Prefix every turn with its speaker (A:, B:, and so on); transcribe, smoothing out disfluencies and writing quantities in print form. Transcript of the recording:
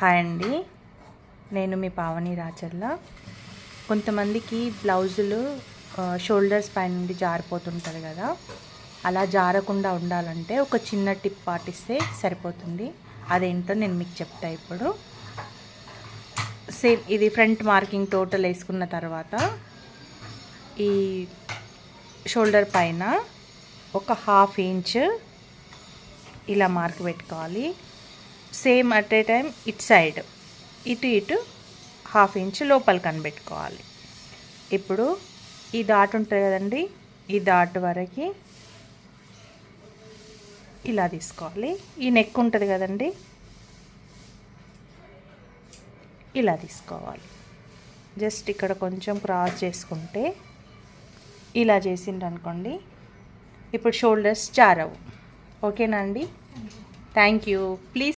A: Hi అండి, నేను మీ పావని రాచర్ల. కొంతమందికి బ్లౌజులు షోల్డర్స్ పై నుండి జారిపోతుంటుంది కదా, అలా జారకుండా ఉండాలంటే ఒక చిన్న టిప్ పాటిస్తే సరిపోతుంది. అదేంటో నేను మీకు చెప్తా ఇప్పుడు. సేమ్ ఇది ఫ్రంట్ మార్కింగ్ టోటల్ వేసుకున్న తర్వాత ఈ షోల్డర్ పైన ఒక 1/2 ఇంచ్ ఇలా మార్క్ పెట్టుకోవాలి. సేమ్ అట్ ఏ టైం ఇటు సైడ్ ఇటు 1/2 ఇంచ్ లోపల కనిపెట్టుకోవాలి. ఇప్పుడు ఈ డాట్ ఉంటుంది కదండి, ఈ డాట్ వరకు ఇలా తీసుకోవాలి. ఈ నెక్ ఉంటుంది కదండి, ఇలా తీసుకోవాలి. జస్ట్ ఇక్కడ కొంచెం క్రాస్ చేసుకుంటే ఇలా చేసిండ్రు అనుకోండి, ఇప్పుడు షోల్డర్స్ జారవు. ఓకేనా అండి? Thank you. ప్లీజ్